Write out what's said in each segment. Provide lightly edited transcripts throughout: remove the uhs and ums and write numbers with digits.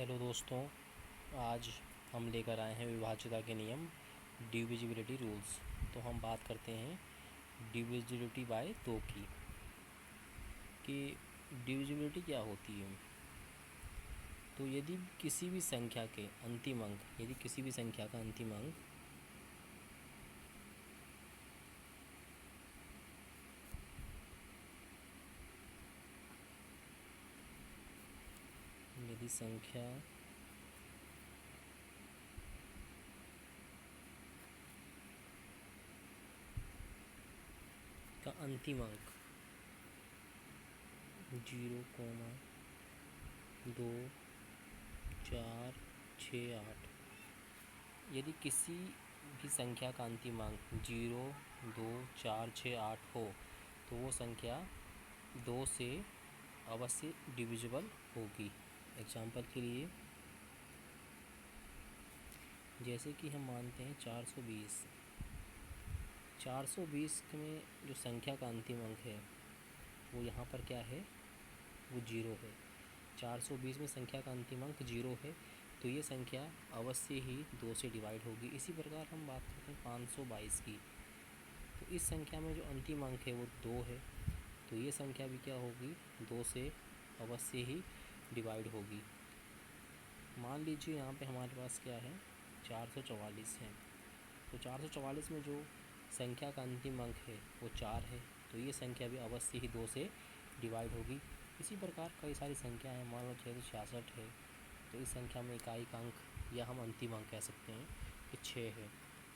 Hello दोस्तों, आज हम लेकर आए हैं विभाज्यता के नियम, डिविजिबिलिटी रूल्स। तो हम बात करते हैं डिविजिबिलिटी बाय 2 की, कि डिविजिबिलिटी क्या होती है। तो यदि किसी भी संख्या के अंतिम अंक यदि किसी भी संख्या का अंतिम अंक यदि संख्या का अंतिम अंक 0,2,4,6,8, यदि किसी भी संख्या का अंतिम अंक 0, 2, 4, 6, 8 हो तो वो संख्या 2 से अवश्य डिविजिबल होगी। एग्जाम्पल के लिए, जैसे कि हम मानते हैं 420 में जो संख्या का अंतिम अंक है वो यहाँ पर क्या है, वो 0 है। 420 में संख्या का अंतिम अंक 0 है, तो ये संख्या अवश्य ही 2 से डिवाइड होगी। इसी प्रकार हम बात करते हैं 522 की, तो इस संख्या में जो अंतिम अंक है वो 2 है, तो ये संख्या भी क्या होगी, 2 से अवश्य ही डिवाइड होगी। मान लीजिए यहाँ पे हमारे पास क्या है, 444 है, तो 444 में जो संख्या का अंतिम अंक है वो 4 है, तो ये संख्या भी अवश्य ही 2 से डिवाइड होगी। इसी प्रकार कई सारी संख्या हैं, मान लो 666 है, तो इस संख्या में इकाई का अंक या हम अंतिम अंक कह सकते हैं कि 6 है,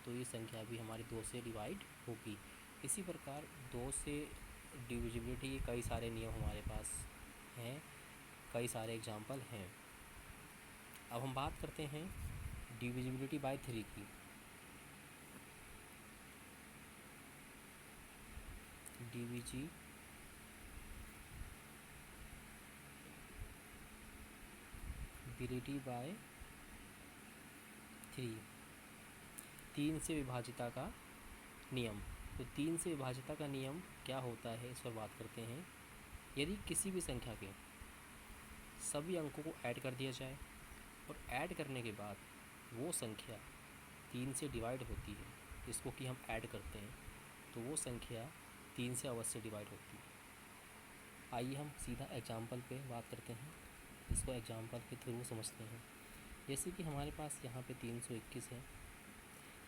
तो ये संख्या भी हमारी 2 से डिवाइड होगी। इसी प्रकार 2 से डिविजिबिलिटी के कई सारे नियम हमारे पास हैं, कई सारे एग्जाम्पल हैं। अब हम बात करते हैं डिविजिबिलिटी बाय 3 की। डिविजिबिलिटी बाय 3, 3 से विभाज्यता का नियम। तो 3 से विभाज्यता का नियम क्या होता है, इस पर बात करते हैं। यदि किसी भी संख्या के सभी अंकों को ऐड कर दिया जाए और ऐड करने के बाद वो संख्या 3 से डिवाइड होती है, जिसको कि हम ऐड करते हैं, तो वो संख्या 3 से अवश्य डिवाइड होती है। आइए हम सीधा एग्जाम्पल पे बात करते हैं, इसको एग्जाम्पल के थ्रू समझते हैं। जैसे कि हमारे पास यहाँ पे 321 है,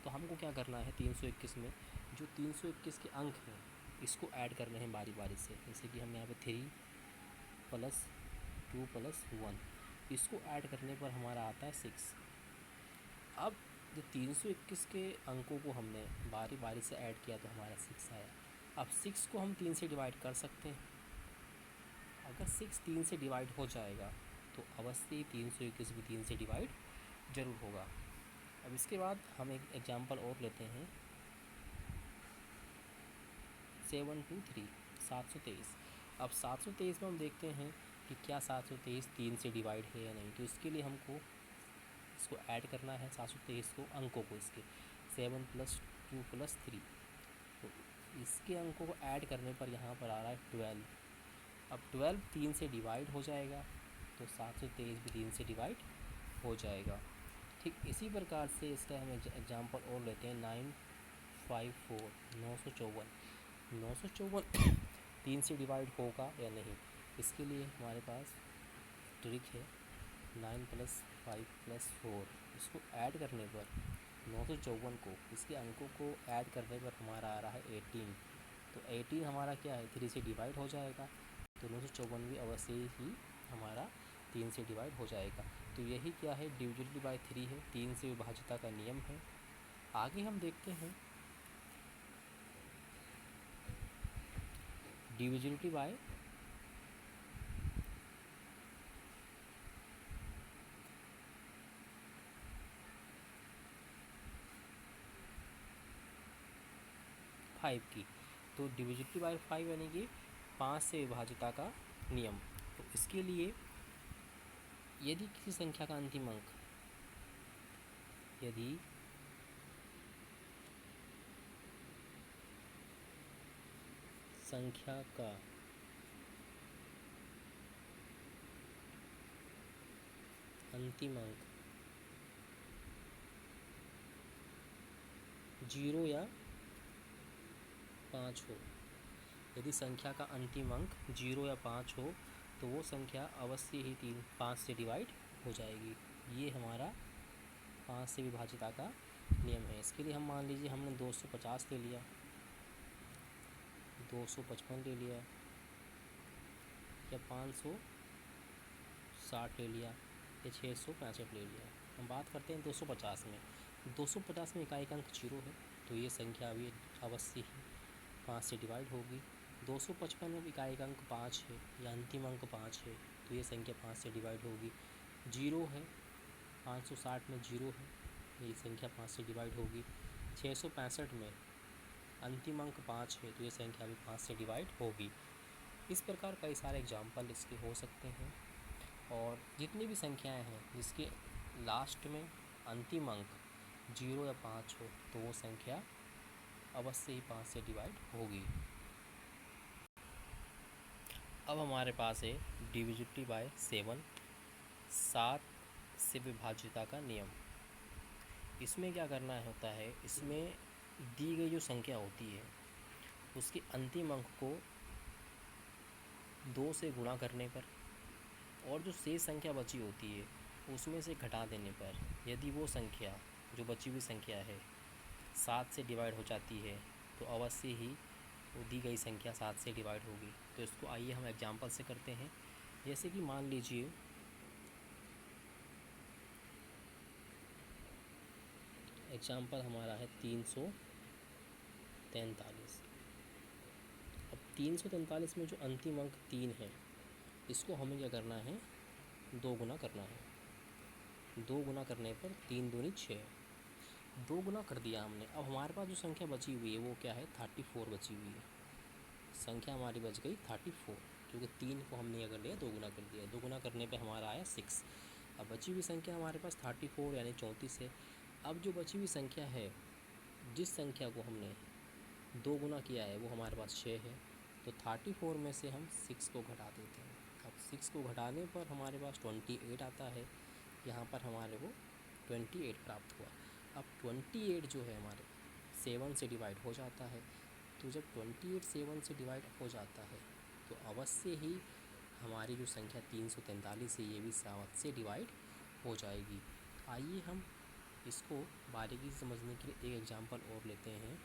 तो हमको क्या करना है, 321 में जो 321 के अंक हैं इसको ऐड करने हैं बारी बारी से। जैसे कि हम यहाँ पे 3 + 2 + 1, इसको ऐड करने पर हमारा आता है 6। अब जो 321 के अंकों को हमने बारी बारी से ऐड किया तो हमारा 6 आया। अब 6 को हम 3 से डिवाइड कर सकते हैं। अगर 6 3 से डिवाइड हो जाएगा तो अवश्य ही 321 भी 3 से डिवाइड ज़रूर होगा। अब इसके बाद हम एक एग्जाम्पल और लेते हैं, 723, 723। अब 723 में हम देखते हैं कि क्या 723 3 से डिवाइड है या नहीं। तो इसके लिए हमको इसको ऐड करना है, 723 को, अंकों को इसके 7 + 2 + 3। तो इसके अंकों को ऐड करने पर यहाँ पर आ रहा है 12। अब 12 3 से डिवाइड हो जाएगा तो 723 भी 3 से डिवाइड हो जाएगा। ठीक इसी प्रकार से इसका हम एग्जाम्पल और लेते हैं, 954, 954 3 से डिवाइड होगा या नहीं। इसके लिए हमारे पास ट्रिक है, 9 + 5 + 4, इसको ऐड करने पर 954 को, इसके अंकों को ऐड करने पर हमारा आ रहा है 18। तो 18 हमारा क्या है, 3 से डिवाइड हो जाएगा, तो 954 भी अवश्य ही हमारा 3 से डिवाइड हो जाएगा। तो यही क्या है, डिविजिबिलिटी बाय 3 है, 3 से विभाज्यता का नियम है। आगे हम देखते हैं डिविजिबिलिटी बाय 5 की। तो डिविजिबिलिटी बाय 5 यानी कि 5 से विभाज्यता का नियम। तो इसके लिए यदि किसी संख्या का अंतिम अंक, यदि संख्या का अंतिम अंक 0 या 5 हो, यदि संख्या का अंतिम अंक 0 या 5 हो तो वो संख्या अवश्य ही 5 से डिवाइड हो जाएगी। ये हमारा 5 से विभाजिता का नियम है। इसके लिए हम मान लीजिए हमने 250 ले लिया, 255 ले लिया या 560 ले लिया या 665 ले लिया। हम बात करते हैं 250 में। 250 में इकाई का अंक 0 है तो ये संख्या भी अवश्य ही 5 से डिवाइड होगी। 255 में इकाई का अंक 5 है या अंतिम अंक 5 है तो ये संख्या 5 से डिवाइड होगी। 0 है, 560 में 0 है, ये संख्या 5 से डिवाइड होगी। 665 में अंतिम अंक 5 है तो ये संख्या भी 5 से डिवाइड होगी। इस प्रकार कई सारे एग्जाम्पल इसके हो सकते हैं। और जितनी भी संख्याएं हैं जिसके लास्ट में अंतिम अंक 0 या 5 हो तो वो संख्या अवश्य ही 5 से डिवाइड होगी। अब हमारे पास है डिविजिबिलिटी बाय 7 से विभाज्यता का नियम। इसमें क्या करना होता है, इसमें दी गई जो संख्या होती है उसके अंतिम अंक को 2 से गुणा करने पर और जो शेष संख्या बची होती है उसमें से घटा देने पर यदि वो संख्या जो बची हुई संख्या है 7 से डिवाइड हो जाती है तो अवश्य ही वो दी गई संख्या 7 से डिवाइड होगी। तो इसको आइए हम एग्जाम्पल से करते हैं। जैसे कि मान लीजिए एग्जाम्पल हमारा है 343। अब 343 में जो अंतिम अंक 3 है इसको हमें क्या करना है, 2 गुना करना है। 2 गुना करने पर 3 दूनी 6, 2 गुना कर दिया हमने। अब हमारे पास जो संख्या बची हुई है वो क्या है, 34 बची हुई है। संख्या हमारी बच गई 34 क्योंकि 3 को हमने अगर लिया 2 गुना कर दिया। 2 गुना करने पे हमारा आया 6। अब बची हुई संख्या हमारे पास 34 यानी 34 है। अब जो बची हुई संख्या है जिस संख्या को हमने 2 गुना किया है वो हमारे पास 6 है। तो 34 में से हम 6 को घटा देते हैं। अब 6 को घटाने पर हमारे पास 28 आता है। यहाँ पर हमारे को 28 प्राप्त हुआ। अब 28 जो है हमारे 7 से डिवाइड हो जाता है। तो जब 28 7 से डिवाइड हो जाता है तो अवश्य ही हमारी जो संख्या 343 है ये भी 7 से डिवाइड हो जाएगी। आइए हम इसको बारीकी से समझने के लिए एक एग्जांपल और लेते हैं।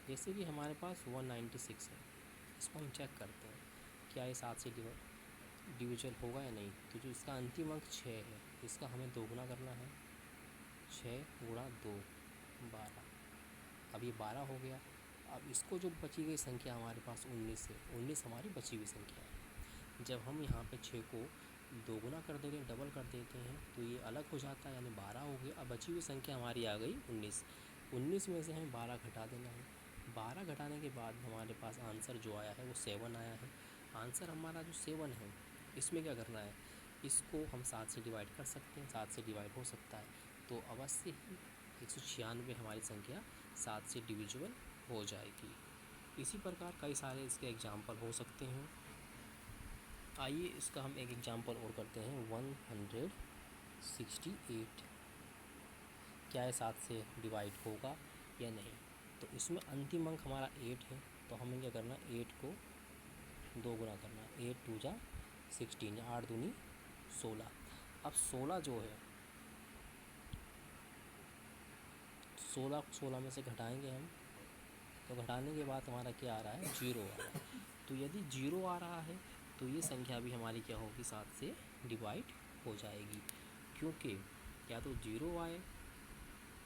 जैसे कि हमारे पास 196 है, इसको हम चेक करते हैं क्या ये 7 से डिविजल होगा या नहीं। तो जो इसका अंतिम अंक 6 है इसका हमें 2 गुना करना है। 6 गुणा 2 12। अब ये 12 हो गया। अब इसको जो बची गई संख्या हमारे पास 19 है, 19 हमारी बची हुई संख्या है। जब हम यहाँ पे 6 को 2 गुना कर देते हैं, डबल कर देते हैं तो ये अलग हो जाता है यानी 12 हो गया। अब बची हुई संख्या हमारी आ गई 19। 19 में से हमें 12 घटा देना है। 12 घटाने के बाद हमारे पास आंसर जो आया है वो 7 आया है। आंसर हमारा जो 7 है इसमें क्या करना है, इसको हम 7 से डिवाइड कर सकते हैं, 7 से डिवाइड हो सकता है। तो अवश्य ही 196 हमारी संख्या 7 से डिविजिबल हो जाएगी। इसी प्रकार कई सारे इसके एग्जाम्पल हो सकते हैं। आइए इसका हम एक एग्जाम्पल और करते हैं। 168 क्या है 7 से डिवाइड होगा या नहीं। तो इसमें अंतिम अंक हमारा 8 है तो हमें क्या करना है, 8 को 2 गुना करना है। 8 2 जा 16 या 8 दूनी 16। अब 16 जो है 16 में से घटाएंगे हम तो घटाने के बाद हमारा क्या आ रहा है, 0 आ रहा है। तो यदि 0 आ रहा है तो ये संख्या भी हमारी क्या होगी, 7 से डिवाइड हो जाएगी। क्योंकि या तो 0 आए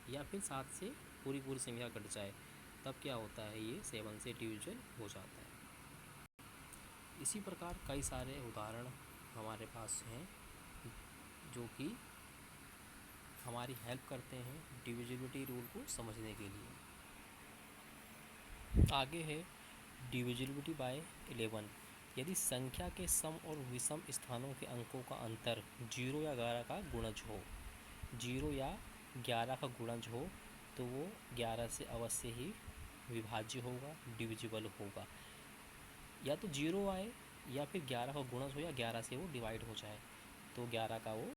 या फिर 7 से पूरी संख्या कट जाए तब क्या होता है, ये 7 से डिविजन हो जाता है। इसी प्रकार कई सारे उदाहरण हमारे पास हैं जो कि हमारी हेल्प करते हैं डिविजिबिलिटी रूल को समझने के लिए। आगे है डिविजिबिलिटी बाय 11। यदि संख्या के सम और विषम स्थानों के अंकों का अंतर 0 या 11 का गुणज हो, 0 या 11 का गुणज हो तो वो 11 से अवश्य ही विभाज्य होगा, डिविजिबल होगा। या तो 0 आए या फिर 11 का गुणज हो या 11 से वो डिवाइड हो जाए तो 11 का वो